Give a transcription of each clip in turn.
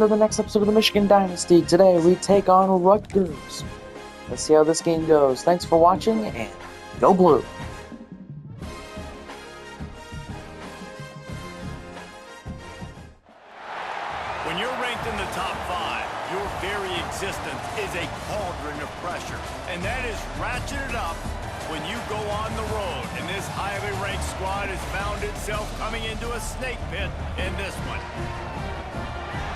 To the next episode of the Michigan Dynasty. Today we take on Rutgers. Let's see how this game goes. Thanks for watching, and go blue! When you're ranked in the top 5, your very existence is a cauldron of pressure. And that is ratcheted up when you go on the road. And this highly ranked squad has found itself coming into a snake pit in this one.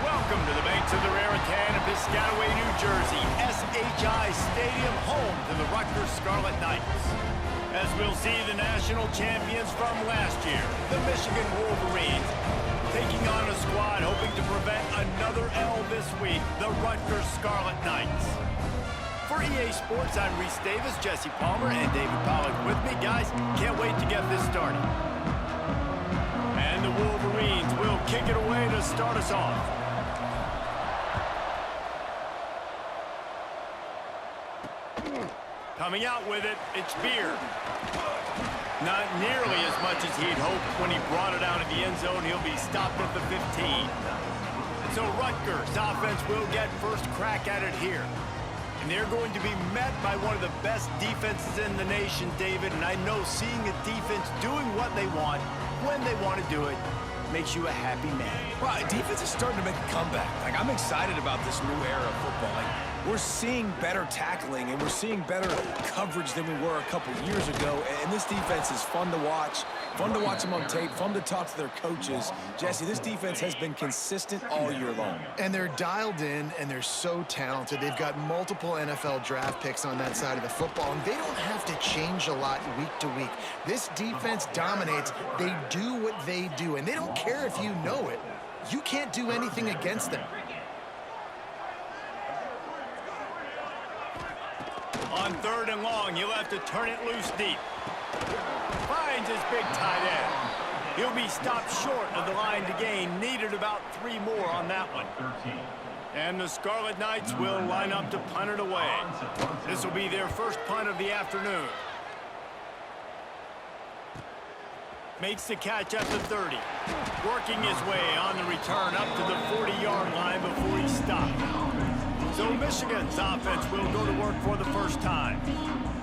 Welcome to the banks of the Raritan in Piscataway, New Jersey, SHI Stadium, home to the Rutgers Scarlet Knights. As we'll see the national champions from last year, the Michigan Wolverines, taking on a squad hoping to prevent another L this week, the Rutgers Scarlet Knights. For EA Sports, I'm Reese Davis, Jesse Palmer, and David Pollack with me. Guys, can't wait to get this started. And the Wolverines will kick it away to start us off. Coming out with it, it's Beard. Not nearly as much as he'd hoped when he brought it out of the end zone. He'll be stopped at the 15. So Rutgers offense will get first crack at it here. And they're going to be met by one of the best defenses in the nation, David. And I know seeing a defense doing what they want, when they want to do it, makes you a happy man. Well, defense is starting to make a comeback. I'm excited about this new era of football. We're seeing better tackling, and we're seeing better coverage than we were a couple years ago. And this defense is fun to watch them on tape, fun to talk to their coaches. Jesse, this defense has been consistent all year long. And they're dialed in, and they're so talented. They've got multiple NFL draft picks on that side of the football, and they don't have to change a lot week to week. This defense dominates. They do what they do, and they don't care if you know it. You can't do anything against them. On 3rd and long, he'll have to turn it loose deep. Finds his big tight end. He'll be stopped short of the line to gain. Needed about 3 more on that one. And the Scarlet Knights will line up to punt it away. This will be their first punt of the afternoon. Makes the catch at the 30. Working his way on the return up to the 40-yard line before he stopped. So Michigan's offense will go to work for the first time.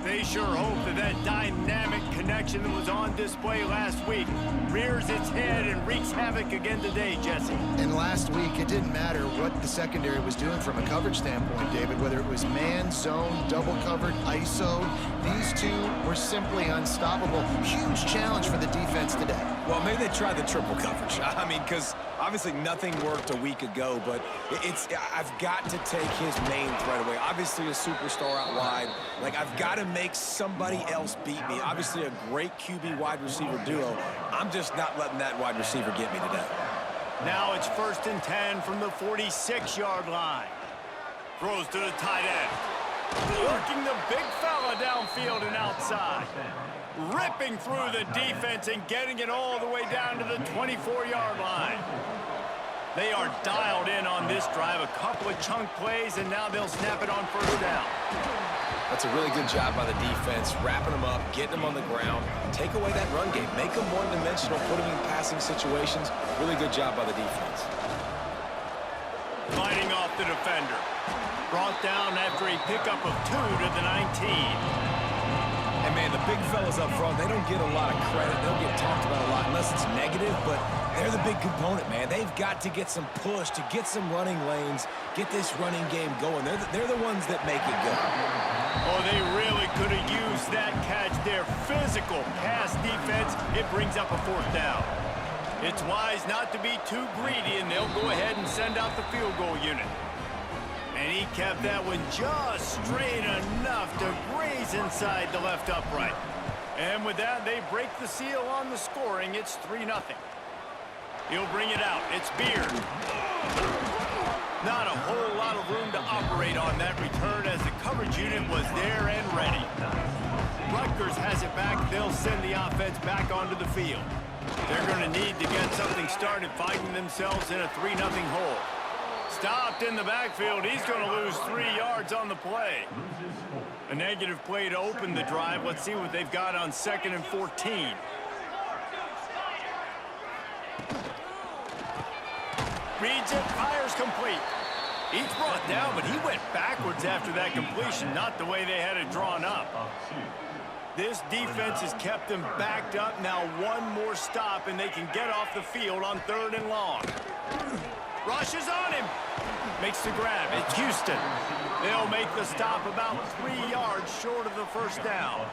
They sure hope that dynamic connection that was on display last week rears its head and wreaks havoc again today, Jesse. And last week, it didn't matter what the secondary was doing from a coverage standpoint, David, whether it was man, zone, double covered, ISO. These two were simply unstoppable. Huge challenge for the defense today. Well, maybe they tried the triple coverage. Because obviously nothing worked a week ago, but I've got to take his main threat away. Obviously a superstar out wide. I've got to make somebody else beat me. Obviously a great QB wide receiver duo. I'm just not letting that wide receiver get me today. Now it's 1st and 10 from the 46-yard line. Throws to the tight end. Working the big fella downfield and outside. Ripping through the defense and getting it all the way down to the 24-yard line. They are dialed in on this drive. A couple of chunk plays, and now they'll snap it on 1st down. That's a really good job by the defense, wrapping them up, getting them on the ground, take away that run game, make them one-dimensional, put them in passing situations. Really good job by the defense. Fighting off the defender. Brought down after a pickup of 2 to the 19. And man, the big fellas up front, they don't get a lot of credit. They'll get talked about a lot unless it's negative, but they're the big component, man. They've got to get some push, to get some running lanes, get this running game going. They're the ones that make it go. Oh, they really could have used that catch there. Physical pass defense. It brings up a 4th down. It's wise not to be too greedy, and they'll go ahead and send out the field goal unit. And he kept that one just straight enough to graze inside the left upright. And with that, they break the seal on the scoring. It's 3-0. He'll bring it out. It's Beard. Not a whole lot of room to operate on that return as the coverage unit was there and ready. Rutgers has it back. They'll send the offense back onto the field. They're going to need to get something started, finding themselves in a 3-0 hole. Stopped in the backfield. He's going to lose 3 yards on the play. A negative play to open the drive. Let's see what they've got on 2nd and 14. Reads it, fires complete. He's brought down, but he went backwards after that completion, not the way they had it drawn up. This defense has kept them backed up. Now one more stop, and they can get off the field on 3rd and long. Rushes on him. Makes the grab. It's Houston. They'll make the stop about 3 yards short of the first down.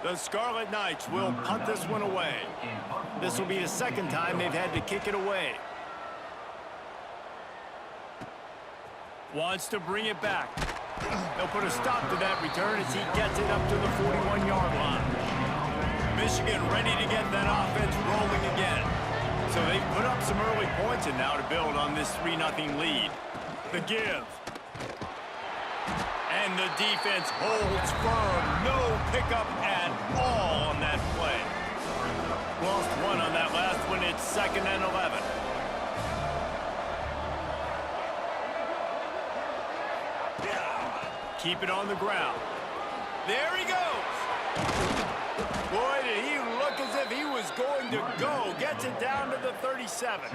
The Scarlet Knights will punt this one away. This will be the 2nd time they've had to kick it away. Wants to bring it back. They'll put a stop to that return as he gets it up to the 41-yard line. Michigan ready to get that offense rolling again. So they've put up some early points and now to build on this 3-0 lead. The give. And the defense holds firm. No pickup at all on that play. Lost one on that last one. It's 2nd and 11. Keep it on the ground. There he goes. Boy, did he look as if he was going to go. Gets it down to the 37.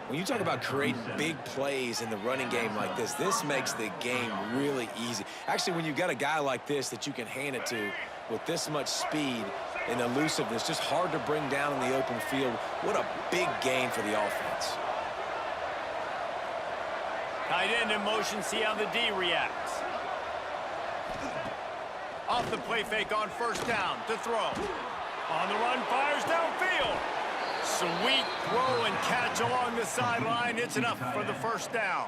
When you talk about creating big plays in the running game like this makes the game really easy. Actually, when you've got a guy like this that you can hand it to with this much speed and elusiveness, just hard to bring down in the open field. What a big gain for the offense. Tight end in motion, see how the D reacts. Off the play fake on 1st down to throw. On the run, fires downfield. Sweet throw and catch along the sideline. It's enough for the 1st down.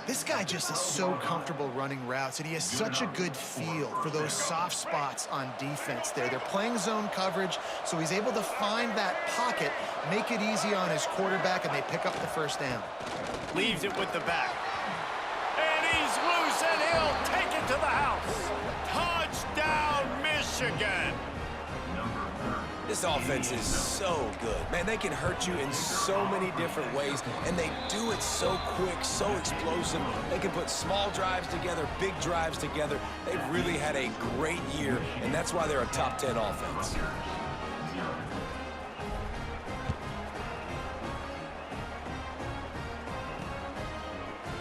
This guy just is so comfortable running routes, and he has such a good feel for those soft spots on defense there. They're playing zone coverage, so he's able to find that pocket, make it easy on his quarterback, and they pick up the 1st down. Leaves it with the back. And he's loose, and he'll take it to the house. Touchdown, Michigan. This offense is so good. Man, they can hurt you in so many different ways, and they do it so quick, so explosive. They can put small drives together, big drives together. They've really had a great year, and that's why they're a top 10 offense.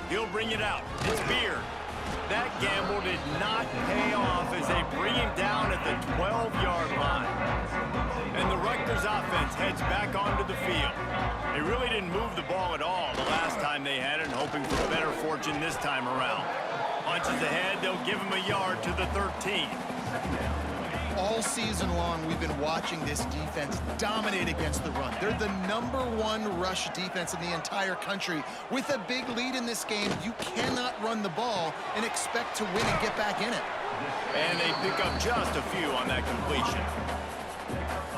He'll bring it out. It's Beard. That gamble did not pay off as they bring him down at the 12-yard line. And the Rutgers offense heads back onto the field. They really didn't move the ball at all the last time they had it, hoping for better fortune this time around. Punches ahead, they'll give him a yard to the 13. All season long, we've been watching this defense dominate against the run. They're the #1 rush defense in the entire country. With a big lead in this game, you cannot run the ball and expect to win and get back in it. And they pick up just a few on that completion.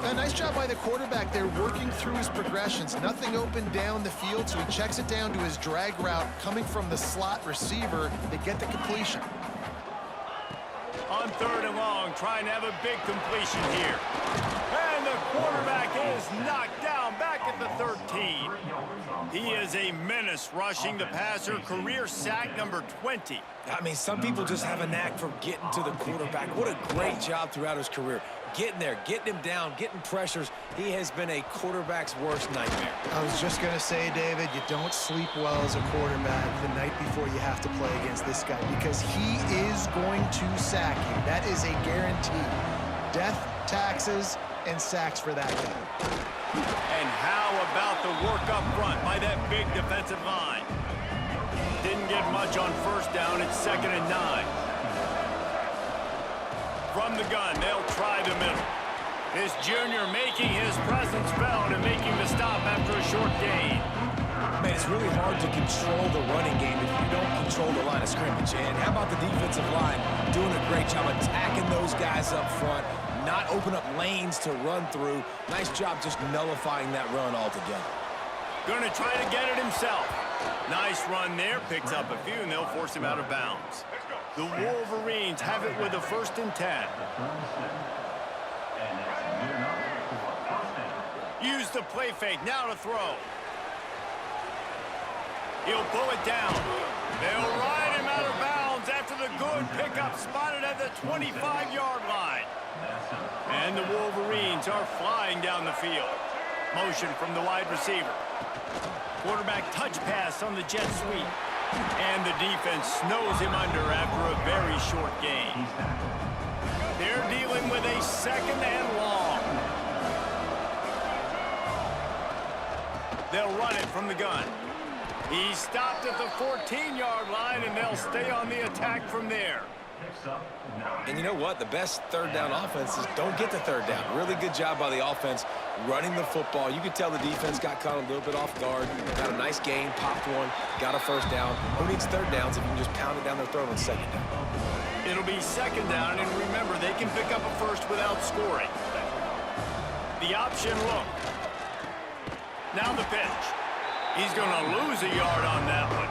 A nice job by the quarterback there, working through his progressions. Nothing open down the field, so he checks it down to his drag route coming from the slot receiver. They get the completion. On 3rd and long, trying to have a big completion here. And the quarterback is knocked down back at the 13. He is a menace rushing the passer, career sack number 20. I mean, some people just have a knack for getting to the quarterback. What a great job throughout his career. Getting there, getting him down, getting pressures. He has been a quarterback's worst nightmare. I was just going to say, David, you don't sleep well as a quarterback the night before you have to play against this guy because he is going to sack you. That is a guarantee. Death, taxes, and sacks for that guy. And how about the work up front by that big defensive line? Didn't get much on 1st down. It's 2nd and 9. From the gun, they'll try the middle. This junior making his presence felt and making the stop after a short gain. Man, it's really hard to control the running game if you don't control the line of scrimmage. And how about the defensive line doing a great job attacking those guys up front, not open up lanes to run through. Nice job just nullifying that run altogether. Going to try to get it himself. Nice run there, picks up a few, and they'll force him out of bounds. The Wolverines have it with a 1st and 10. Use the play fake, now to throw. He'll pull it down. They'll ride him out of bounds after the good pickup spotted at the 25-yard line. And the Wolverines are flying down the field. Motion from the wide receiver. Quarterback touch pass on the jet sweep. And the defense snows him under after a very short gain. They're dealing with a second and long. They'll run it from the gun. He stopped at the 14-yard line, and they'll stay on the attack from there. And you know what? The best third down offenses don't get the third down. Really good job by the offense running the football. You could tell the defense got caught a little bit off guard. Got a nice gain, popped one, got a first down. Who needs third downs if you can just pound it down their throat on second down? It'll be second down, and remember, they can pick up a first without scoring. The option look. Now the pitch. He's going to lose a yard on that one.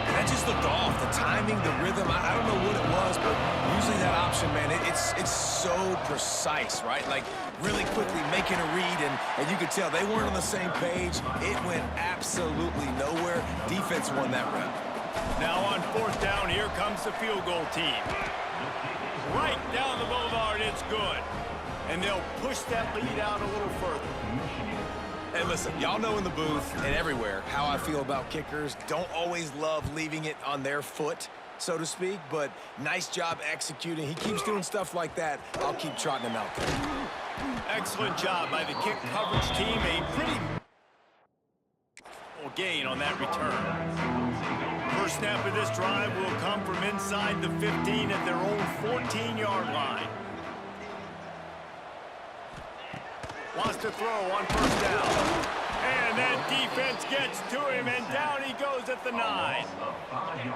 And that just looked off. The timing, the rhythm, I don't know what it was, but usually that option, man, it's so precise, right? Like, really quickly making a read, and you could tell they weren't on the same page. It went absolutely nowhere. Defense won that round. Now on fourth down, here comes the field goal team. Right down the boulevard, it's good. And they'll push that lead out a little further. And listen, y'all know in the booth and everywhere how I feel about kickers. Don't always love leaving it on their foot, so to speak, but nice job executing. He keeps doing stuff like that. I'll keep trotting him out there. Excellent job by the kick coverage team. A pretty gain on that return. First snap of this drive will come from inside the 15 at their own 14-yard line. Wants to throw on first down. And that defense gets to him, and down he goes at the 9.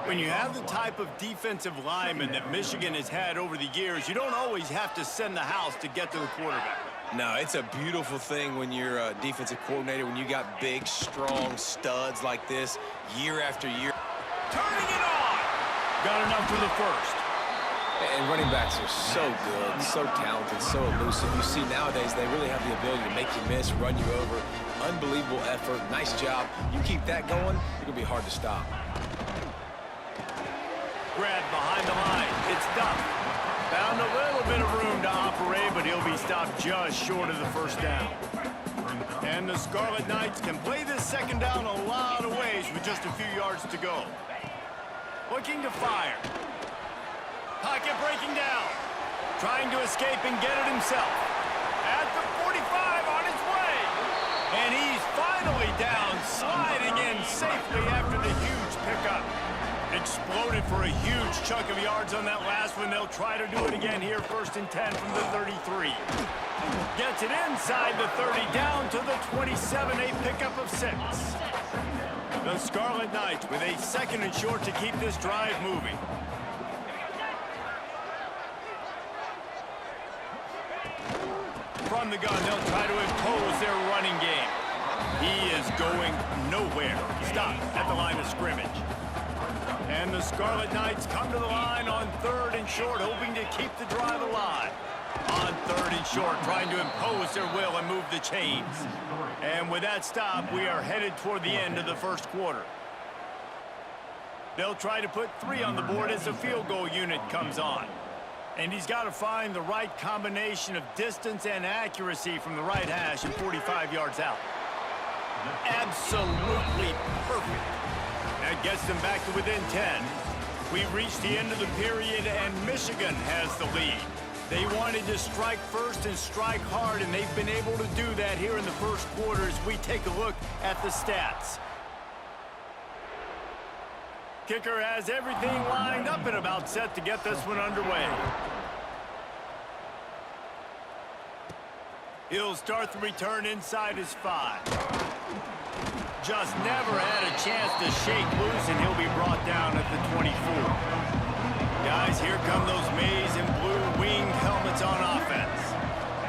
When you have the type of defensive lineman that Michigan has had over the years, you don't always have to send the house to get to the quarterback. No, it's a beautiful thing when you're a defensive coordinator, when you got big, strong studs like this year after year. Turning it on! Got enough for the first. And running backs are so good, so talented, so elusive. You see nowadays they really have the ability to make you miss, run you over. Unbelievable effort. Nice job. You keep that going, it's going to be hard to stop. Grab behind the line. It's Duff. Found a little bit of room to operate, but he'll be stopped just short of the first down. And the Scarlet Knights can play this second down a lot of ways with just a few yards to go. Looking to fire. Pocket breaking down. Trying to escape and get it himself. At the 45 on his way. And he's finally down, sliding in safely after the huge pickup. Exploded for a huge chunk of yards on that last one. They'll try to do it again here, first and 10 from the 33. Gets it inside the 30, down to the 27, a pickup of 6. The Scarlet Knights with a second and short to keep this drive moving. From the gun, they'll try to impose their running game. He is going nowhere. Stopped at the line of scrimmage. And the Scarlet Knights come to the line on third and short, hoping to keep the drive alive. On third and short, trying to impose their will and move the chains. And with that stop, we are headed toward the end of the first quarter. They'll try to put 3 on the board as the field goal unit comes on. And he's got to find the right combination of distance and accuracy from the right hash and 45 yards out. Absolutely perfect. That gets them back to within 10. We've reached the end of the period, and Michigan has the lead. They wanted to strike first and strike hard, and they've been able to do that here in the first quarter as we take a look at the stats. Kicker has everything lined up and about set to get this one underway. He'll start the return inside his 5. Just never had a chance to shake loose, and he'll be brought down at the 24. Guys, here come those maize and blue winged helmets on offense.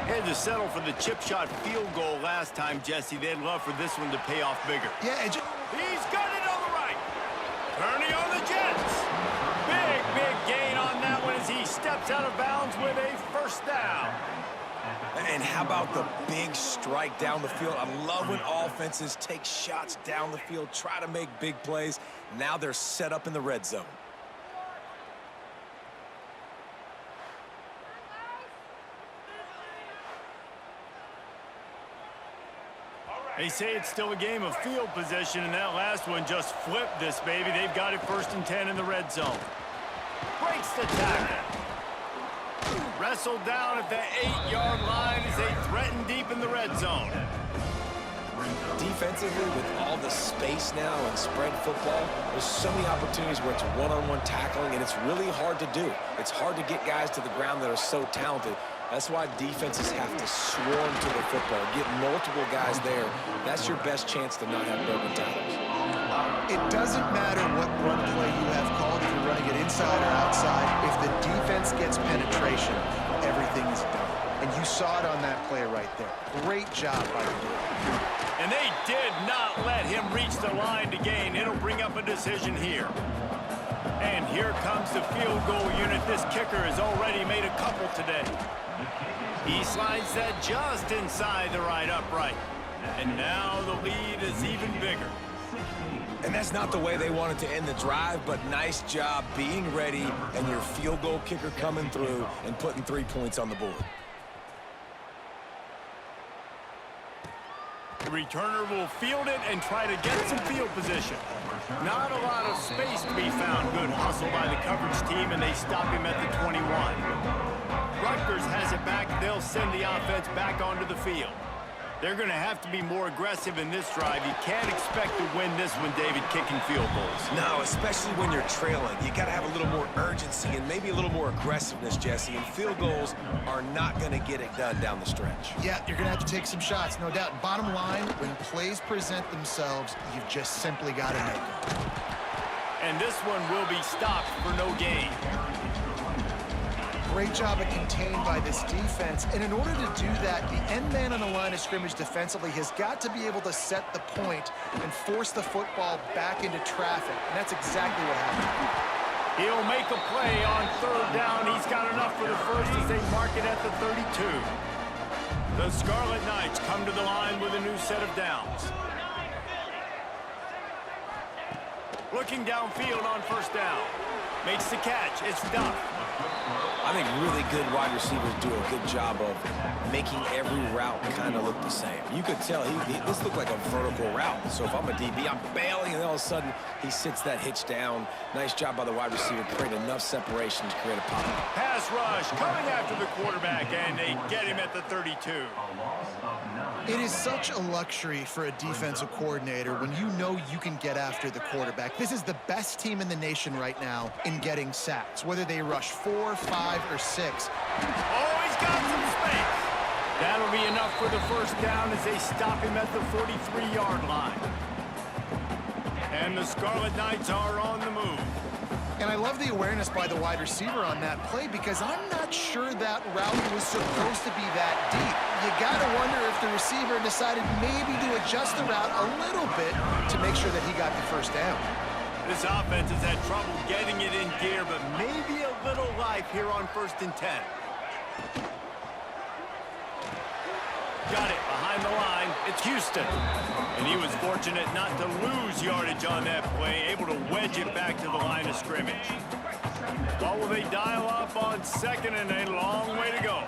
Had to settle for the chip shot field goal last time, Jesse. They'd love for this one to pay off bigger. Yeah, He's got it on the right. Turning on the Jets. Big gain on that one as he steps out of bounds with a first down. And how about the big strike down the field? I love when offenses take shots down the field, try to make big plays. Now they're set up in the red zone. They say it's still a game of field position, and that last one just flipped this baby. They've got it 1st and 10 in the red zone. Breaks the tackle. Wrestled down at the 8-yard line as they threaten deep in the red zone. Defensively, with all the space now and spread football, there's so many opportunities where it's one-on-one tackling, and it's really hard to do. It's hard to get guys to the ground that are so talented. That's why defenses have to swarm to the football, get multiple guys there. That's your best chance to not have broken tackles. It doesn't matter what run play you have called, if you're running it inside or outside. If the defense gets penetration, everything is done. And you saw it on that play right there. Great job by the defense. And they did not let him reach the line to gain. It'll bring up a decision here. And here comes the field goal unit. This kicker has already made a couple today. He slides that just inside the right upright. And now the lead is even bigger. And that's not the way they wanted to end the drive, but nice job being ready and your field goal kicker coming through and putting 3 points on the board. The returner will field it and try to get some field position. Not a lot of space to be found. Good hustle by the coverage team, and they stop him at the 21. Rutgers has it back. They'll send the offense back onto the field. They're going to have to be more aggressive in this drive. You can't expect to win this one, David, kicking field goals. No, especially when you're trailing. You got to have a little more urgency and maybe a little more aggressiveness, Jesse. And field goals are not going to get it done down the stretch. Yeah, you're going to have to take some shots, no doubt. Bottom line, when plays present themselves, you've just simply got to make them. And this one will be stopped for no gain. Great job of contained by this defense. And in order to do that, the end man on the line of scrimmage defensively has got to be able to set the point and force the football back into traffic. And that's exactly what happened. He'll make a play on 3rd down. He's got enough for the first as they mark it at the 32. The Scarlet Knights come to the line with a new set of downs. Looking downfield on 1st down. Makes the catch. It's Duff. I think really good wide receivers do a good job of making every route kind of look the same. You could tell this looked like a vertical route. So if I'm a DB, I'm bailing, and all of a sudden he sits that hitch down. Nice job by the wide receiver, create enough separation to create a pop. Pass rush coming after the quarterback, and they get him at the 32. It is such a luxury for a defensive coordinator when you know you can get after the quarterback. This is the best team in the nation right now in getting sacks, whether they rush 4, 5, or 6. Oh, he's got some space. That'll be enough for the 1st down as they stop him at the 43-yard line. And the Scarlet Knights are on the move. And I love the awareness by the wide receiver on that play because I'm not sure that route was supposed to be that deep. You got to wonder if the receiver decided maybe to adjust the route a little bit to make sure that he got the 1st down. This offense has had trouble getting it in gear, but maybe a little life here on 1st and 10. Got it behind the line. It's Houston. And he was fortunate not to lose yardage on that play, able to wedge it back to the line of scrimmage. What will they dial up on 2nd and a long way to go?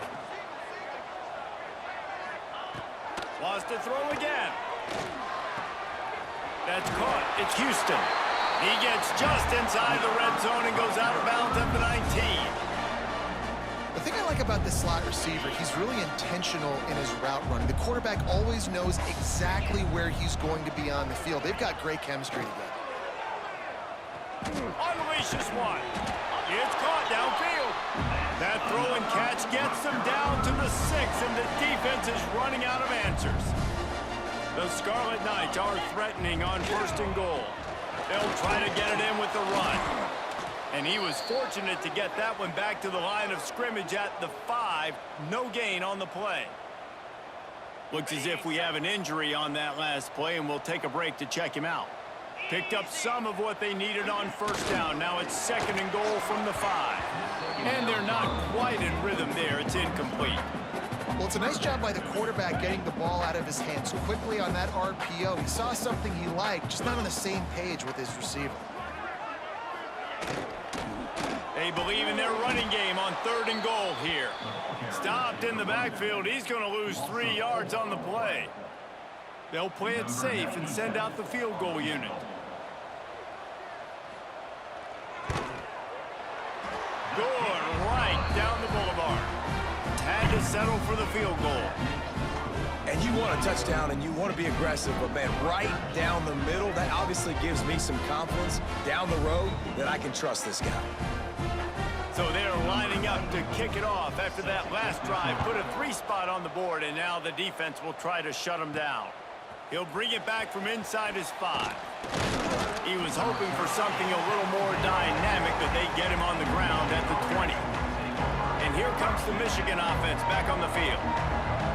Wants to throw again. That's caught. It's Houston. He gets just inside the red zone and goes out of bounds at the 19. The thing I like about this slot receiver, he's really intentional in his route running. The quarterback always knows exactly where he's going to be on the field. They've got great chemistry together. Unleashes one. It's caught downfield. That throw and catch gets them down to the 6, and the defense is running out of answers. The Scarlet Knights are threatening on 1st and goal. They'll try to get it in with the run. And he was fortunate to get that one back to the line of scrimmage at the 5. No gain on the play. Looks as if we have an injury on that last play, and we'll take a break to check him out. Picked up some of what they needed on 1st down. Now it's 2nd and goal from the 5. And they're not quite in rhythm there. It's incomplete. Well, it's a nice job by the quarterback getting the ball out of his hands quickly on that RPO. He saw something he liked, just not on the same page with his receiver. They believe in their running game on 3rd and goal here. Stopped in the backfield. He's going to lose 3 yards on the play. They'll play it safe and send out the field goal unit. Good, right down the boulevard. Had to settle for the field goal. And you want a touchdown and you want to be aggressive, but man, right down the middle, that obviously gives me some confidence down the road that I can trust this guy. So they're lining up to kick it off after that last drive. Put a 3 spot on the board, and now the defense will try to shut him down. He'll bring it back from inside his 5. He was hoping for something a little more dynamic, but they get him on the ground at the 20. And here comes the Michigan offense back on the field.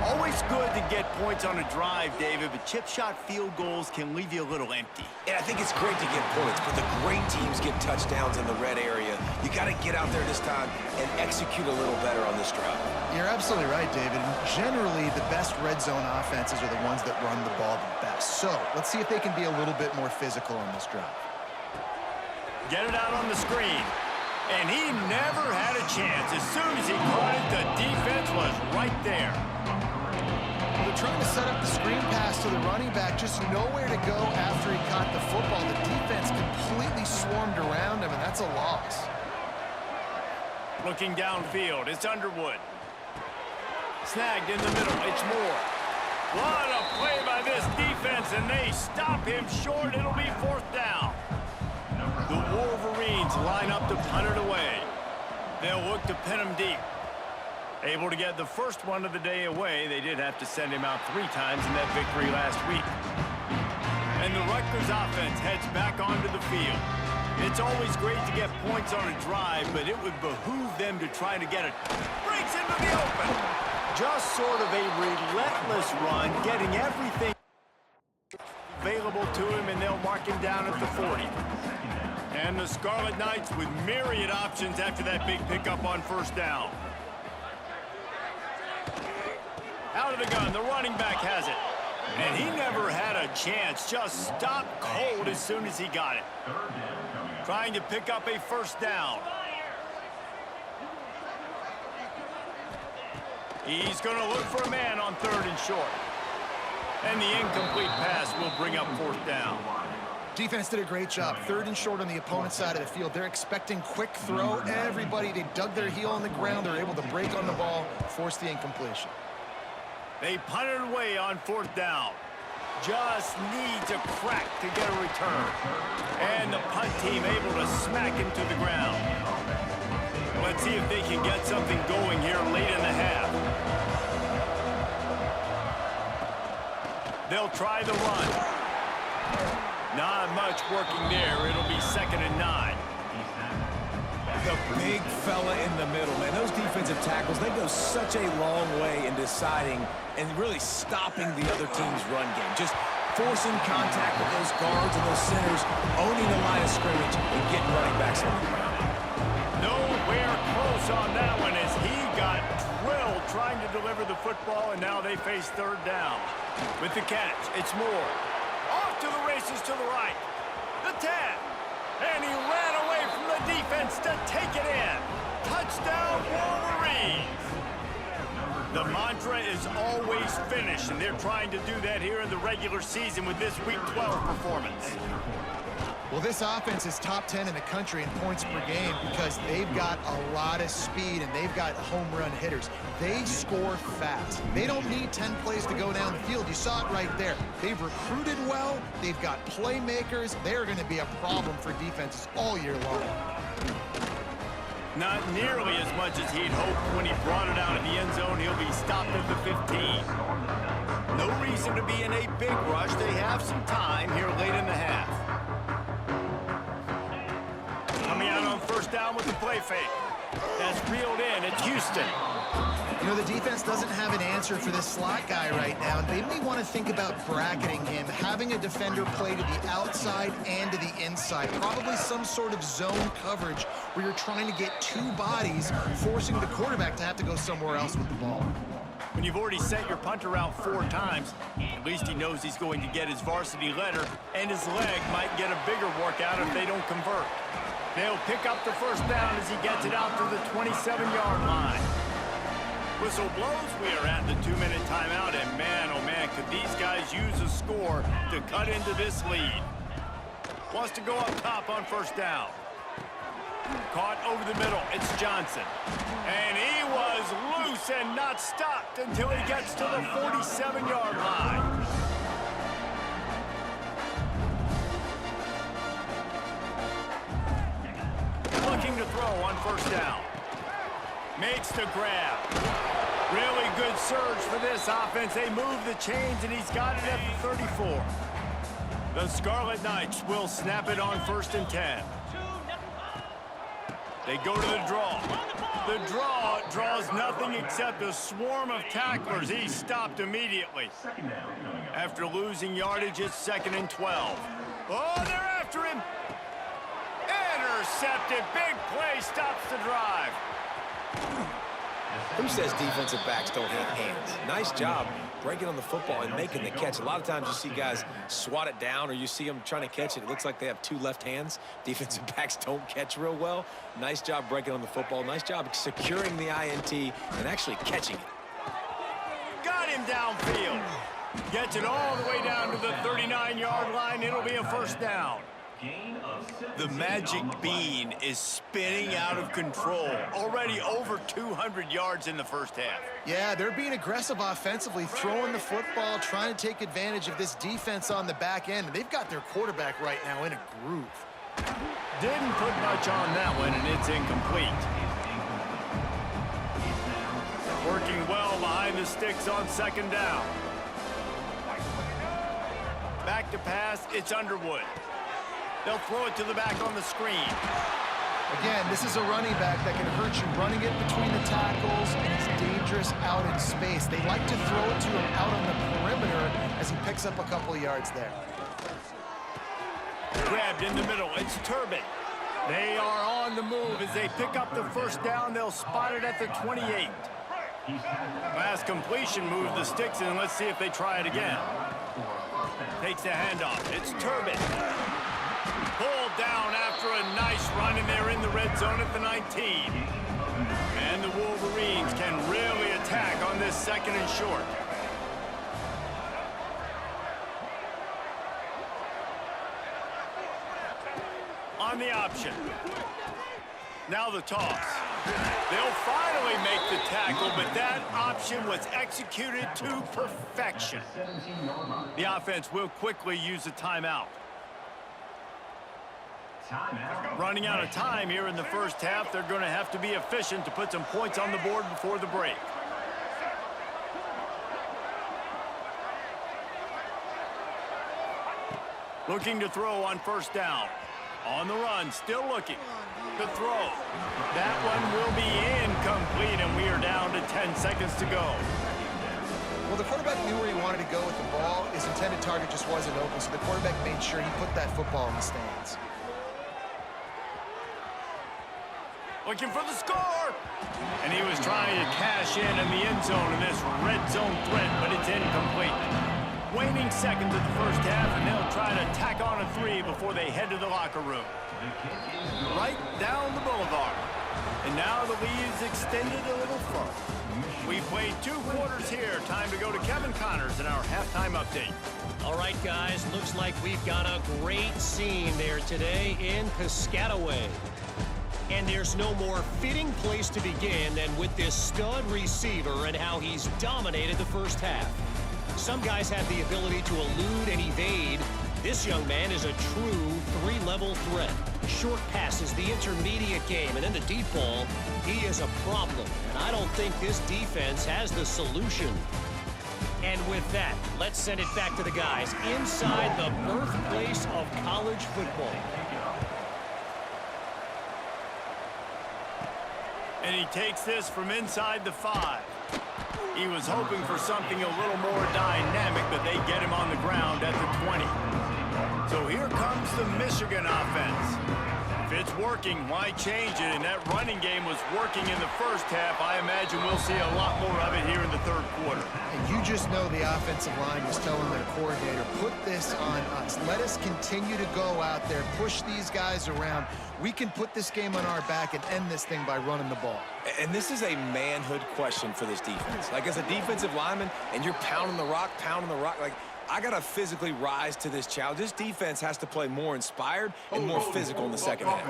Always good to get points on a drive, David, but chip shot field goals can leave you a little empty. And I think it's great to get points, but the great teams get touchdowns in the red area. You got to get out there this time and execute a little better on this drive. You're absolutely right, David. Generally, the best red zone offenses are the ones that run the ball the best. So let's see if they can be a little bit more physical on this drive. Get it out on the screen. And he never had a chance. As soon as he caught it, the defense was right there. They're trying to set up the screen pass to the running back, just nowhere to go after he caught the football. The defense completely swarmed around him, and that's a loss. Looking downfield, it's Underwood. Snagged in the middle, it's Moore. What a play by this defense, and they stop him short. It'll be 4th down. The Wolverines line up to punt it away. They'll look to pin him deep. Able to get the first one of the day away. They did have to send him out 3 times in that victory last week. And the Rutgers offense heads back onto the field. It's always great to get points on a drive, but it would behoove them to try to get it. Breaks into the open. Just sort of a relentless run, getting everything available to him, and they'll mark him down at the 40. And the Scarlet Knights with myriad options after that big pickup on 1st down. Out of the gun, the running back has it. And he never had a chance, just stopped cold as soon as he got it. Trying to pick up a 1st down. He's going to look for a man on 3rd and short. And the incomplete pass will bring up 4th down. Defense did a great job. 3rd and short on the opponent's side of the field. They're expecting quick throw. Everybody, they dug their heel on the ground. They're able to break on the ball, force the incompletion. They punted away on 4th down. Just needs a crack to get a return. And the punt team able to smack him to the ground. Let's see if they can get something going here late in the half. They'll try the run. Not much working there. It'll be 2nd and 9. The big fella in the middle, man. Those defensive tackles, they go such a long way in deciding and really stopping the other team's run game. Just forcing contact with those guards and those centers, owning the line of scrimmage, and getting running backs on the ground. Nowhere close on that one as he got drilled trying to deliver the football, and now they face 3rd down. With the catch, it's Moore. Off to the races to the right. The 10. And he ran away from the defense to take it in. Touchdown, Wolverines. The mantra is always finish, and they're trying to do that here in the regular season with this Week 12 performance. Well, this offense is top 10 in the country in points per game because they've got a lot of speed and they've got home run hitters. They score fast. They don't need 10 plays to go down the field. You saw it right there. They've recruited well. They've got playmakers. They're going to be a problem for defenses all year long. Not nearly as much as he'd hoped when he brought it out in the end zone. He'll be stopped at the 15. No reason to be in a big rush. They have some time here late in the half. Coming out on 1st down with the play fake. That's reeled in. It's Houston. You know, the defense doesn't have an answer for this slot guy right now, and they may want to think about bracketing him, having a defender play to the outside and to the inside. Probably some sort of zone coverage where you're trying to get 2 bodies, forcing the quarterback to have to go somewhere else with the ball. When you've already sent your punter out 4 times, at least he knows he's going to get his varsity letter, and his leg might get a bigger workout if they don't convert. They'll pick up the 1st down as he gets it out to the 27-yard line. Whistle blows, we are at the 2-minute timeout, and man, oh man, could these guys use a score to cut into this lead. Wants to go up top on first down. Caught over the middle, it's Johnson. And he was loose and not stopped until he gets to the 47-yard line. Looking to throw on first down. Makes the grab. Really good surge for this offense. They move the chains, and he's got it at the 34. The Scarlet Knights will snap it on 1st and 10. They go to the draw. The draw draws nothing except a swarm of tacklers. He's stopped immediately. After losing yardage, it's 2nd and 12. Oh, they're after him. Intercepted. Big play stops the drive. Who says defensive backs don't have hands? Nice job breaking on the football and making the catch. A lot of times you see guys swat it down, or you see them trying to catch it. It looks like they have 2 left hands. Defensive backs don't catch real well. Nice job breaking on the football. Nice job securing the INT and actually catching it. Got him downfield. Gets it all the way down to the 39-yard line. It'll be a first down. The magic bean is spinning out of control. Already over 200 yards in the first half. Yeah, they're being aggressive offensively, throwing the football, trying to take advantage of this defense on the back end. And they've got their quarterback right now in a groove. Didn't put much on that one, and it's incomplete. Working well behind the sticks on 2nd down. Back to pass, it's Underwood. They'll throw it to the back on the screen. Again, this is a running back that can hurt you running it between the tackles, and he's dangerous out in space. They like to throw it to him out on the perimeter as he picks up a couple of yards there. Grabbed in the middle, it's Turbin. They are on the move as they pick up the first down. They'll spot it at the 28. Pass completion, move the sticks, and let's see if they try it again. Takes the handoff, it's Turbin. Pulled down after a nice run, and they're in the red zone at the 19. And the Wolverines can really attack on this 2nd and short. On the option. Now the toss. They'll finally make the tackle, but that option was executed to perfection. The offense will quickly use a timeout. Running out of time here in the first half. They're going to have to be efficient to put some points on the board before the break. Looking to throw on first down. On the run, still looking. The throw. That one will be incomplete, and we are down to 10 seconds to go. Well, the quarterback knew where he wanted to go with the ball. His intended target just wasn't open, so the quarterback made sure he put that football in the stands. Looking for the score. And he was trying to cash in the end zone in this red zone threat, but it's incomplete. Waning seconds of the first half, and they'll try to tack on a 3 before they head to the locker room. Right down the boulevard. And now the lead is extended a little further. We've played 2 quarters here. Time to go to Kevin Connors in our halftime update. All right, guys, looks like we've got a great scene there today in Piscataway. And there's no more fitting place to begin than with this stud receiver and how he's dominated the first half. Some guys have the ability to elude and evade. This young man is a true 3-level threat. Short passes, the intermediate game, and then the deep ball, he is a problem. And I don't think this defense has the solution. And with that, let's send it back to the guys inside the birthplace of college football. And he takes this from inside the 5. He was hoping for something a little more dynamic, but they get him on the ground at the 20. So here comes the Michigan offense. If it's working, why change it? And that running game was working in the first half. I imagine we'll see a lot more of it here in the third quarter. And you just know the offensive line was telling their coordinator, put this on us. Let us continue to go out there, push these guys around. We can put this game on our back and end this thing by running the ball. And this is a manhood question for this defense. Like, as a defensive lineman, and you're pounding the rock, like, I got to physically rise to this challenge. This defense has to play more inspired and more physical in the second half.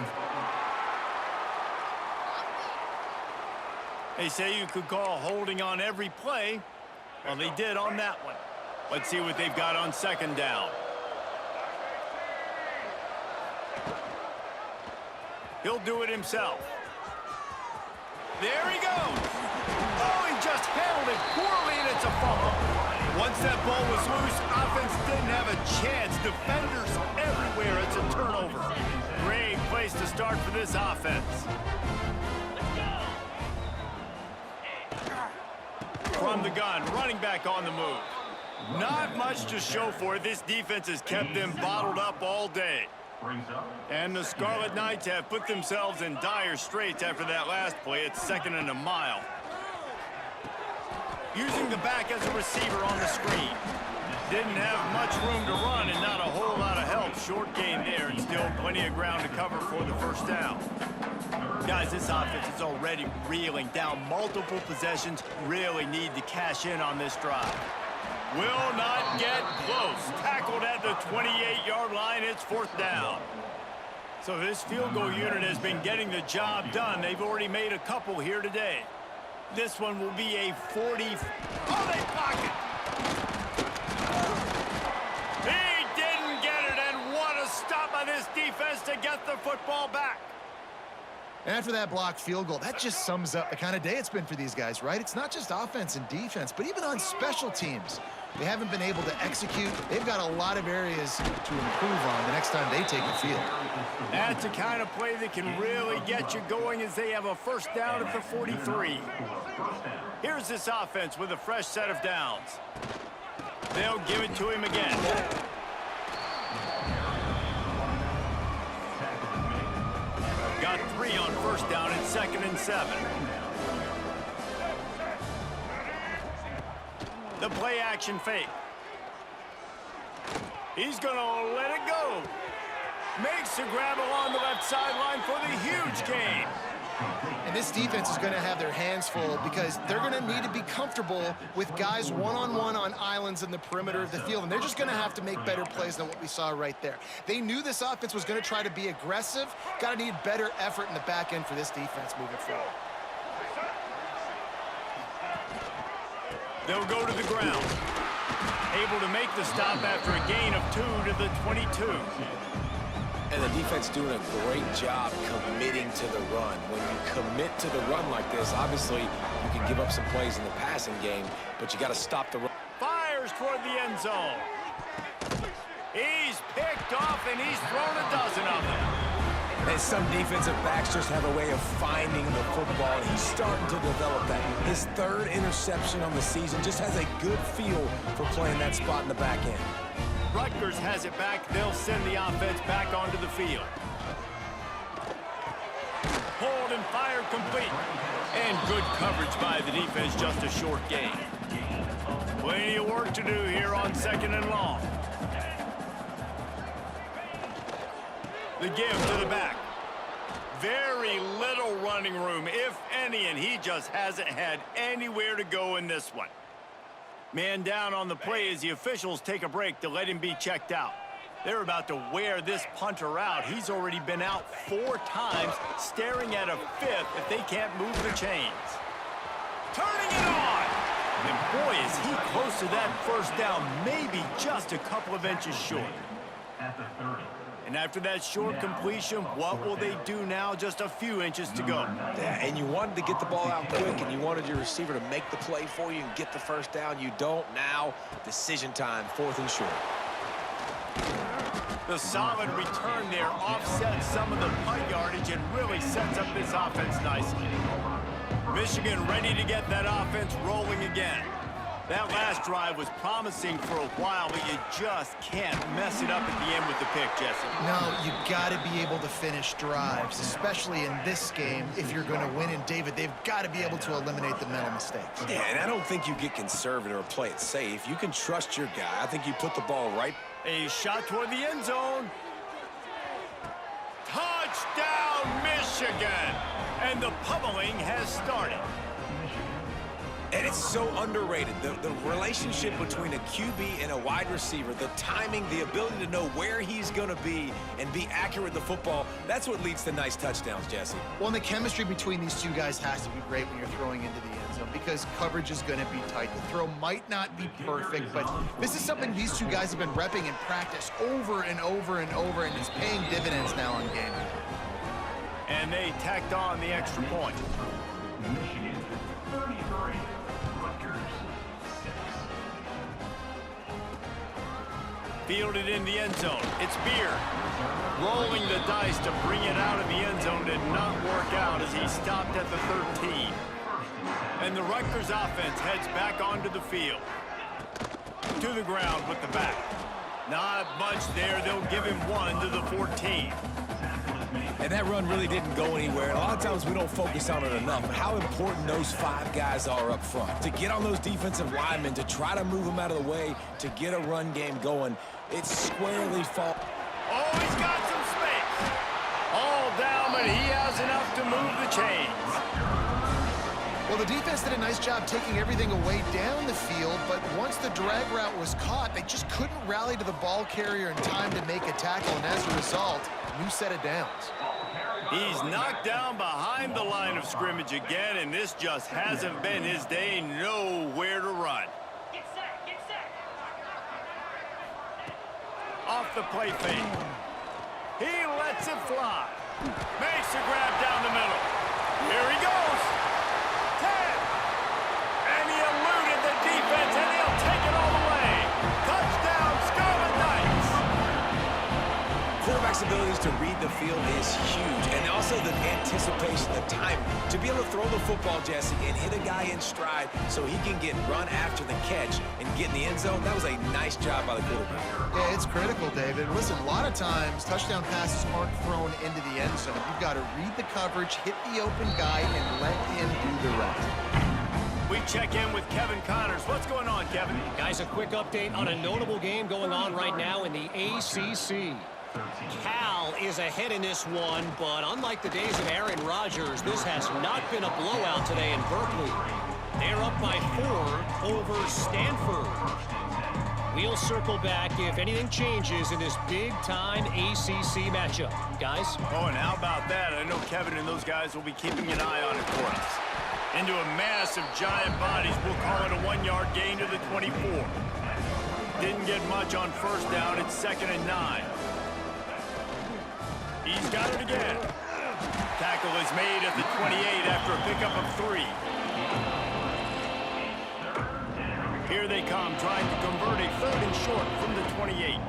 They say you could call holding on every play. Well, they did on that one. Let's see what they've got on second down. He'll do it himself. There he goes. Oh, he just handled it poorly, and it's a fumble. Once that ball was loose, offense didn't have a chance. Defenders everywhere. It's a turnover. Great place to start for this offense. From the gun, running back on the move. Not much to show for it. This defense has kept them bottled up all day. And the Scarlet Knights have put themselves in dire straits after that last play. It's 2nd and a mile. Using the back as a receiver on the screen. Didn't have much room to run and not a whole lot of help. Short gain there and still plenty of ground to cover for the first down. Guys, this offense is already reeling down. Multiple possessions, really need to cash in on this drive. Will not get close. Tackled at the 28-yard line. It's 4th down. So this field goal unit has been getting the job done. They've already made a couple here today. This one will be a 40. Oh, they block it. He didn't get it, and what a stop by this defense to get the football back. After that blocked field goal, that just sums up the kind of day it's been for these guys, right? It's not just offense and defense, but even on special teams. They haven't been able to execute. They've got a lot of areas to improve on the next time they take the field. That's the kind of play that can really get you going as they have a first down at the 43. Here's this offense with a fresh set of downs. They'll give it to him again. Got 3 on first down and 2nd and 7. The play action fake. He's going to let it go. Makes the grab along the left sideline for the huge gain. And this defense is going to have their hands full because they're going to need to be comfortable with guys one-on-one on islands in the perimeter of the field. And they're just going to have to make better plays than what we saw right there. They knew this offense was going to try to be aggressive. Got to need better effort in the back end for this defense moving forward. They'll go to the ground. Able to make the stop after a gain of 2 to the 22. And the defense doing a great job committing to the run. When you commit to the run like this, obviously you can give up some plays in the passing game, but you got to stop the run. Fires toward the end zone. He's picked off, and he's thrown a dozen of them. And some defensive backs just have a way of finding the football, and he's starting to develop that. His 3rd interception on the season, just has a good feel for playing that spot in the back end. Rutgers has it back. They'll send the offense back onto the field. Hold and fire complete. And good coverage by the defense, just a short gain. Plenty of work to do here on 2nd and long. The give to the back. Very little running room, if any, and he just hasn't had anywhere to go in this one. Man down on the play as the officials take a break to let him be checked out. They're about to wear this punter out. He's already been out 4 times, staring at a 5th if they can't move the chains. Turning it on! And boy, is he close to that first down, maybe just a couple of inches short. At the 30. And after that short completion, what will they do now? Just a few inches to go. Yeah, and you wanted to get the ball out quick, and you wanted your receiver to make the play for you and get the first down. You don't now. Decision time, 4th and short. The solid return there offsets some of the punt yardage and really sets up this offense nicely. Michigan ready to get that offense rolling again. That last drive was promising for a while, but you just can't mess it up at the end with the pick, Jesse. No, you got to be able to finish drives, especially in this game. If you're going to win, and David, they've got to be able to eliminate the mental mistakes. Yeah, and I don't think you get conservative or play it safe. You can trust your guy. I think you put the ball right. A shot toward the end zone. Touchdown, Michigan! And the pummeling has started. And it's so underrated. The relationship between a QB and a wide receiver, the timing, the ability to know where he's going to be and be accurate with the football, that's what leads to nice touchdowns, Jesse. Well, and the chemistry between these two guys has to be great when you're throwing into the end zone because coverage is going to be tight. The throw might not be perfect, but this is something these two guys have been repping in practice over and over and over, and it's paying dividends now on game. And they tacked on the extra point. Michigan 33, Rutgers 6. Fielded in the end zone. It's Beard. Rolling the dice to bring it out of the end zone did not work out as he stopped at the 13. And the Rutgers offense heads back onto the field. To the ground with the back. Not much there. They'll give him one to the 14. And that run really didn't go anywhere. And a lot of times we don't focus on it enough, but how important those 5 guys are up front. To get on those defensive linemen, to try to move them out of the way, to get a run game going, it's squarely fall. Oh, he's got some space. All down, but he has enough to move the chains. Well, the defense did a nice job taking everything away down the field, but once the drag route was caught, they just couldn't rally to the ball carrier in time to make a tackle, and as a result, new set of downs. He's knocked down behind the line of scrimmage again, and this just hasn't been his day. Nowhere to run. Get set, get set. Off the play fake. He lets it fly. Makes a grab down the middle. Here he goes. 10. And he eluded the defense, and he'll take it all the way. Touchdown, Scarlet Knights. Quarterback's abilities to read the field is huge, and also the anticipation, the time to be able to throw the football, Jesse, and hit a guy in stride so he can get run after the catch and get in the end zone. That was a nice job by the quarterback. Yeah, it's critical, David. Listen, a lot of times touchdown passes aren't thrown into the end zone. You've got to read the coverage, hit the open guy, and let him do the rest. We check in with Kevin Connors. What's going on, Kevin? Guys, a quick update on a notable game going on right now in the ACC. Cal is ahead in this one, but unlike the days of Aaron Rodgers, this has not been a blowout today in Berkeley. They're up by 4 over Stanford. We'll circle back if anything changes in this big-time ACC matchup. Guys? Oh, and how about that? I know Kevin and those guys will be keeping an eye on it for us. Into a mass of giant bodies, we'll call it a 1-yard gain to the 24. Didn't get much on first down. It's 2nd and 9. He's got it again. Tackle is made at the 28 after a pickup of 3. Here they come, trying to convert a 3rd and short from the 28.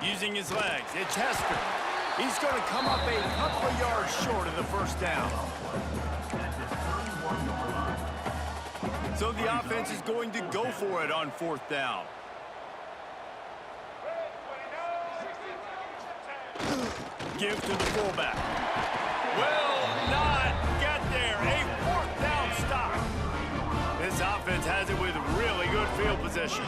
Using his legs, it's Hester. He's going to come up a couple of yards short of the first down. So the offense is going to go for it on 4th down. Give to the fullback. Will not get there. A 4th down stop. This offense has it with really good field position.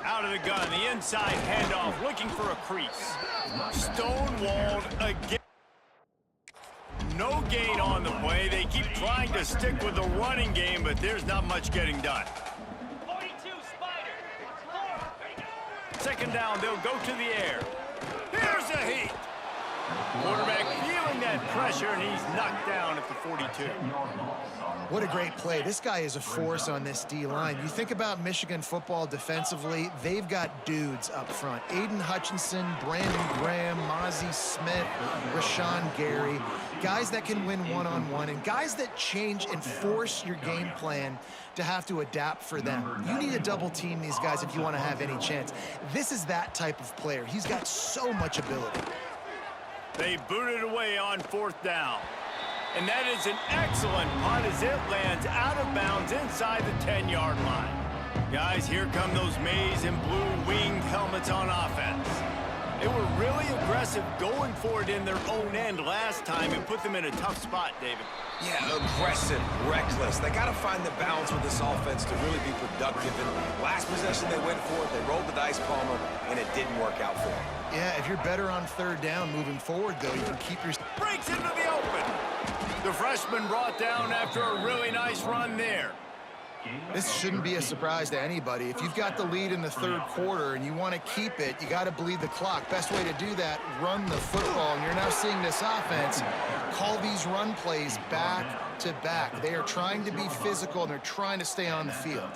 Out of the gun, the inside handoff, looking for a crease. Stonewalled again. No gain on the play. They keep trying to stick with the running game, but there's not much getting done. 42, Spider. 2nd down, they'll go to the air. Here's a heat. Quarterback feeling that pressure, and he's knocked down at the 42. What a great play. This guy is a force on this D-line. You think about Michigan football defensively, they've got dudes up front. Aiden Hutchinson, Brandon Graham, Mozzie Smith, Rashawn Gary. Guys that can win one-on-one and guys that change and force your game plan to have to adapt for them. You need to double team these guys if you want to have any chance. This is that type of player. He's got so much ability. They booted away on 4th down. And that is an excellent punt as it lands out of bounds inside the 10-yard line. Guys, here come those maize and blue winged helmets on offense. They were really aggressive going for it in their own end last time and put them in a tough spot, David. Yeah, aggressive, reckless. They got to find the balance with this offense to really be productive. And last possession they went for it, they rolled the dice, Palmer, and it didn't work out for them. Yeah, if you're better on third down moving forward, though, you can keep your... Breaks into the open. The freshman brought down after a really nice run there. This shouldn't be a surprise to anybody. If you've got the lead in the third quarter and you want to keep it, you got to bleed the clock. Best way to do that, run the football. And you're now seeing this offense call these run plays back to back. They are trying to be physical, and they're trying to stay on the field.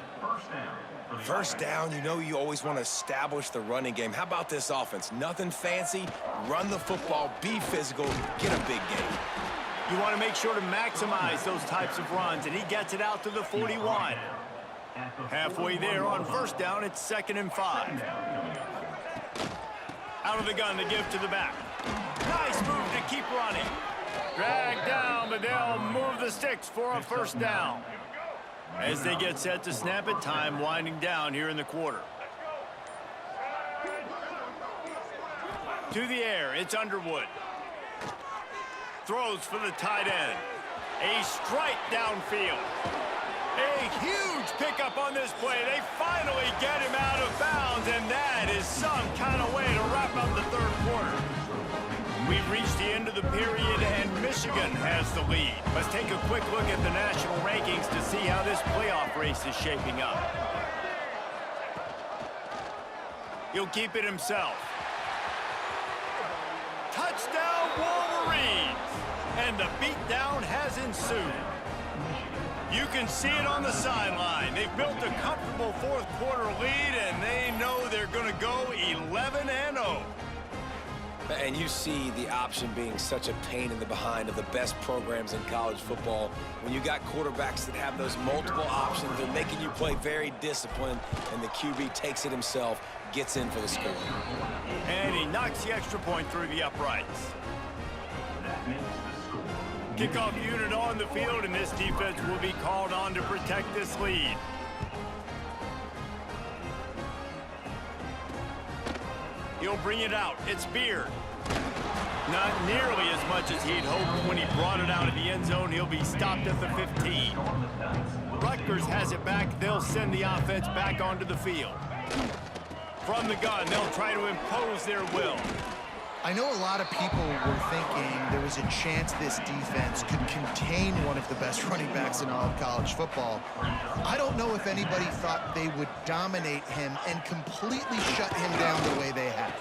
First down, you know you always want to establish the running game. How about this offense? Nothing fancy. Run the football, be physical, get a big gain. You want to make sure to maximize those types of runs, and he gets it out to the 41. Halfway there on first down, it's 2nd and 5. Out of the gun to give to the back. Nice move to keep running. Drag down, but they'll move the sticks for a first down. As they get set to snap it, time winding down here in the quarter. To the air, it's Underwood. Throws for the tight end. A strike downfield. A huge pickup on this play. They finally get him out of bounds, and that is some kind of way to wrap up the third quarter. We've reached the end of the period, and Michigan has the lead. Let's take a quick look at the national rankings to see how this playoff race is shaping up. He'll keep it himself. Touchdown, Wolverines! And the beatdown has ensued. You can see it on the sideline. They've built a comfortable fourth quarter lead, and they know they're going to go 11-0. And you see the option being such a pain in the behind of the best programs in college football. When you got quarterbacks that have those multiple options, they're making you play very disciplined, and the QB takes it himself, gets in for the score. And he knocks the extra point through the uprights. Kickoff unit on the field, and this defense will be called on to protect this lead. He'll bring it out. It's Beard. Not nearly as much as he'd hoped when he brought it out of the end zone. He'll be stopped at the 15. Rutgers has it back. They'll send the offense back onto the field. From the gun, they'll try to impose their will. I know a lot of people were thinking there was a chance this defense could contain one of the best running backs in all of college football. I don't know if anybody thought they would dominate him and completely shut him down the way they have.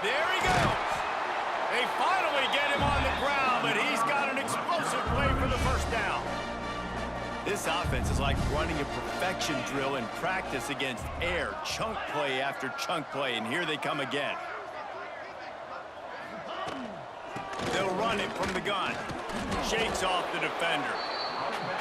There he goes. They finally get him on the ground, but he's got an explosive play for the first down. This offense is like running a perfection drill in practice against air, chunk play after chunk play, and here they come again. They'll run it from the gun. Shakes off the defender.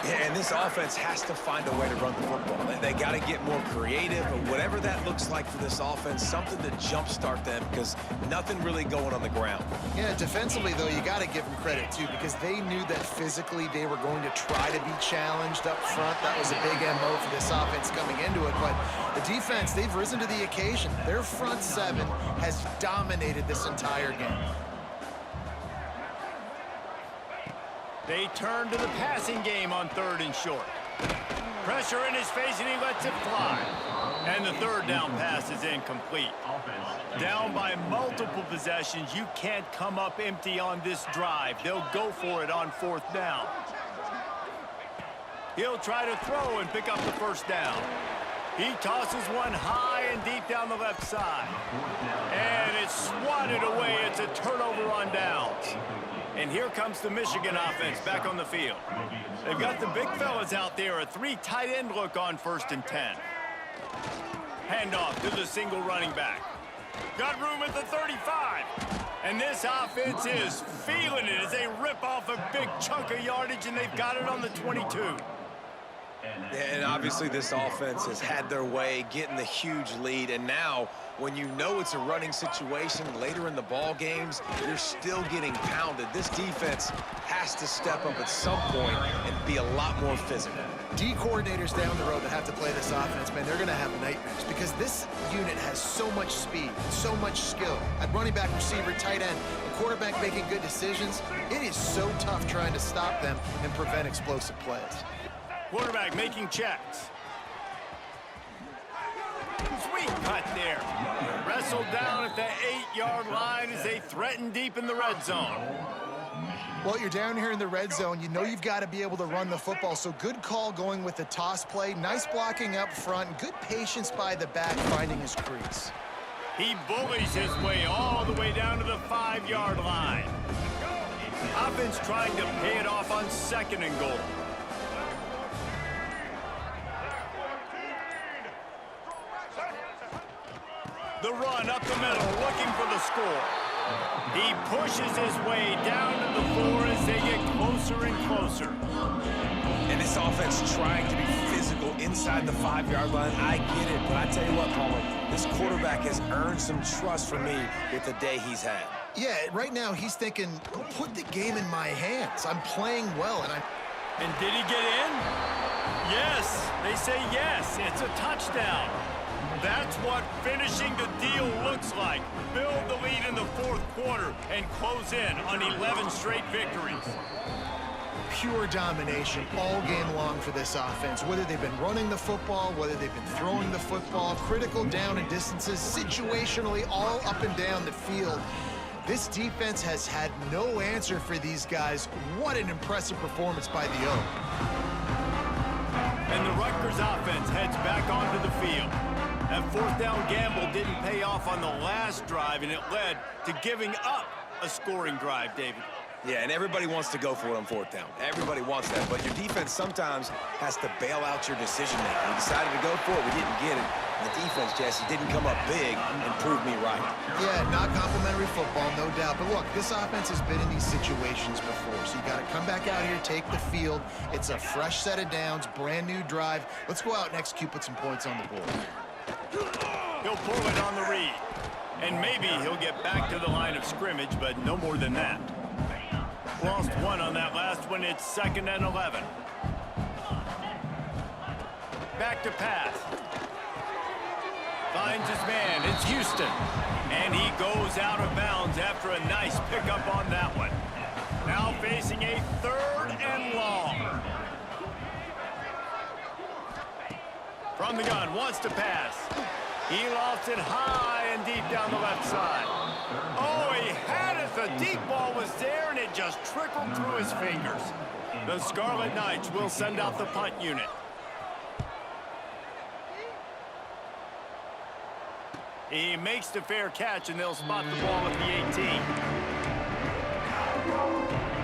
Yeah, and this offense has to find a way to run the football. They got to get more creative, or whatever that looks like for this offense, something to jumpstart them, because nothing really going on the ground. Yeah, defensively, though, you got to give them credit, too, because they knew that physically they were going to try to be challenged up front. That was a big MO for this offense coming into it, but the defense, they've risen to the occasion. Their front seven has dominated this entire game. They turn to the passing game on 3rd and short. Pressure in his face, and he lets it fly. And the third down pass is incomplete. Down by multiple possessions, you can't come up empty on this drive. They'll go for it on 4th down. He'll try to throw and pick up the first down. He tosses one high and deep down the left side. And it's swatted away. It's a turnover on downs. And here comes the Michigan offense back on the field. They've got the big fellas out there, a 3 tight end look on 1st and 10. Handoff to the single running back. Got room at the 35. And this offense is feeling it as they rip off a big chunk of yardage, and they've got it on the 22. And obviously this offense has had their way, getting the huge lead. And now, when you know it's a running situation later in the ball games, you're still getting pounded. This defense has to step up at some point and be a lot more physical. D coordinators down the road that have to play this offense, man, they're going to have nightmares because this unit has so much speed, so much skill. At running back, receiver, tight end, and quarterback making good decisions, it is so tough trying to stop them and prevent explosive plays. Quarterback making checks. Sweet cut there. Wrestled down at the 8-yard line as they threaten deep in the red zone. Well, you're down here in the red zone. You know you've got to be able to run the football, so good call going with the toss play. Nice blocking up front. Good patience by the back finding his crease. He bullies his way all the way down to the 5-yard line. Offense trying to pay it off on 2nd and goal. The run up the middle, looking for the score. He pushes his way down to the 4 as they get closer and closer. And this offense trying to be physical inside the 5-yard line. I get it, but I tell you what, Palmer, this quarterback has earned some trust from me with the day he's had. Yeah, right now he's thinking, put the game in my hands. I'm playing well, and And did he get in? Yes, they say yes. It's a touchdown. That's what finishing the deal looks like. Build the lead in the 4th quarter and close in on 11 straight victories. pure domination all game long for this offense, whether they've been running the football, whether they've been throwing the football, critical down and distances, situationally all up and down the field. This defense has had no answer for these guys. What an impressive performance by the O. And the Rutgers offense heads back onto the field. That 4th down gamble didn't pay off on the last drive, and it led to giving up a scoring drive, David. Yeah, and everybody wants to go for it on 4th down. Everybody wants that, but your defense sometimes has to bail out your decision-making. We decided to go for it. We didn't get it. The defense, Jesse, didn't come up big and prove me right. Yeah, not complimentary football, no doubt. But look, this offense has been in these situations before, so you got to come back out here, take the field. It's a fresh set of downs, brand new drive. Let's go out and execute, put some points on the board. He'll pull it on the read. And maybe he'll get back to the line of scrimmage, but no more than that. Lost one on that last one. It's 2nd and 11. Back to pass. Finds his man. It's Houston. And he goes out of bounds after a nice pickup on that one. Now facing a 3rd and long. From the gun, wants to pass. He lofts it high and deep down the left side. Oh, he had it. The deep ball was there, and it just trickled through his fingers. The Scarlet Knights will send out the punt unit. He makes the fair catch, and they'll spot the ball at the 18.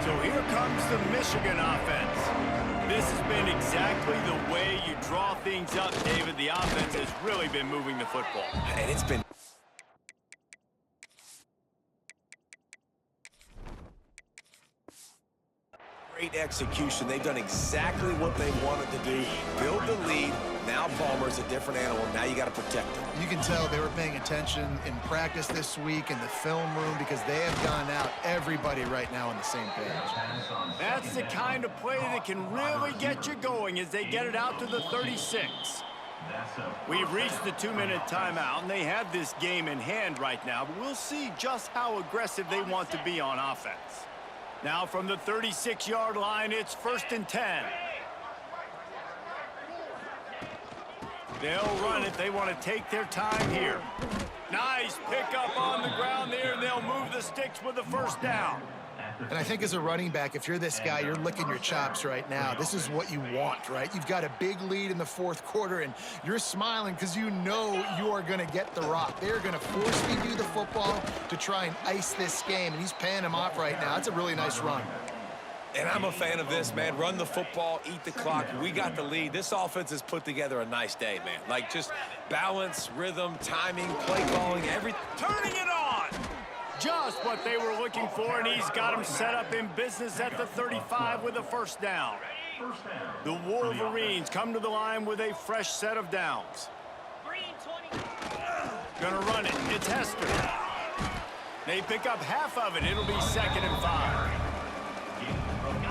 So here comes the Michigan offense. This has been exactly the way you draw things up, David. The offense has really been moving the football. And it's been great execution. They've done exactly what they wanted to do. Build the lead. Now Palmer's a different animal. Now you got to protect him. You can tell they were paying attention in practice this week in the film room because they have gone out, everybody right now on the same page. That's the kind of play that can really get you going as they get it out to the 36. We've reached the 2-minute timeout, and they have this game in hand right now, but we'll see just how aggressive they want to be on offense. Now from the 36-yard line, it's 1st and 10. They'll run it. They want to take their time here. Nice pickup on the ground there, and they'll move the sticks with the 1st down. And I think as a running back, if you're this guy, you're licking your chops right now. This is what you want, right? You've got a big lead in the 4th quarter, and you're smiling because you know you are going to get the rock. They're going to force feed you the football to try and ice this game, and he's paying him off right now. That's a really nice run. And I'm a fan of this, man. Run the football, eat the clock. We got the lead. This offense has put together a nice day, man. Like just balance, rhythm, timing, play calling, everything. Turning it on! Just what they were looking for, and he's got him set up in business at the 35 with a 1st down. first down. The Wolverines come to the line with a fresh set of downs. Green 20. Gonna run it. It's Hester. They pick up half of it. It'll be 2nd and 5.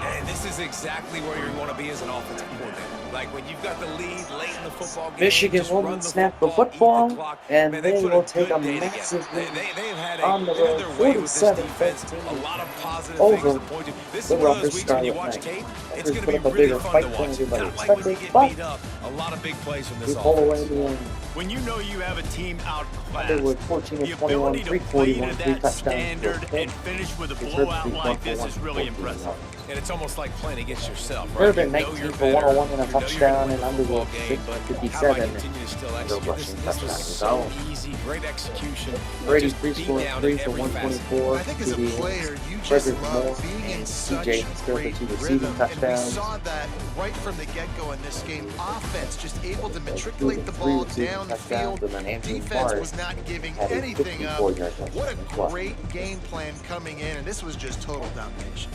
And this is exactly where you want to be as an offensive coordinator. Like when you've got the lead late in the football game. Michigan just will run snap the eat football, clock. and Man, they put will good take a day together. massive lead They've had on the they're road, their way with this 47-13 defense. A lot of positive over things to point to. This the is one of Rutgers those weeks when you Scarlet watch Knights. tape, it's Rutgers going to put be up a really bigger fun fight to than watch. everybody Not like when they expected, get but beat up. A lot of big plays from we this pull away offense. in the end. When you know you have a team outclassed, Underwood 14 the of 21, ability to play 341, to 3 that touchdowns. standard and finish with a blowout like this is really impressive. And it's almost like playing against yourself, There right? have been You know 19 you're for better. 101 and a You know you're touchdown, gonna win and the Underwood football game, but 57 how do I continue to still execute? rushing This was touchdowns. so So, easy, great execution. Brady Just 3 beat scored down 3 in for every facet. 124. I think as a TD. player, you just Frederick love Moore being in and such TJ Still the great 2 receiving rhythm. And we touchdowns. saw that right from the get-go in this game. Offense just able to Including matriculate the 3 ball receiving touchdowns, downfield. and then Andrew Defense Morris was not giving had a anything up. 54-yard touchdown What as a well. great game plan coming in, and this was just total domination.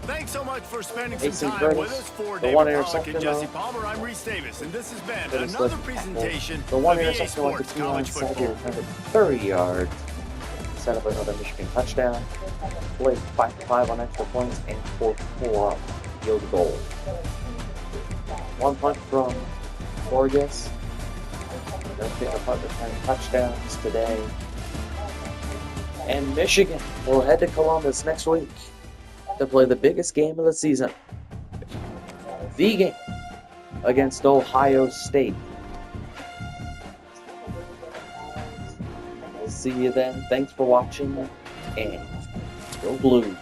Thanks so much for spending some AC time Curtis, with us. For the one David Pollack interception, and Jesse though. Palmer, I'm Reese Davis, and this has been Curtis another left presentation the one of EA interception went to Sports 2 on College Saturday, Football. returned it 30 yards. Set up another Michigan touchdown. Played 5-5 on extra points and 4-4 field goal. 1 punt from Borges. They'll pick up under 10 touchdowns today. And Michigan will head to Columbus next week to play the biggest game of the season. The game against Ohio State. We'll see you then. Thanks for watching, and go Blue.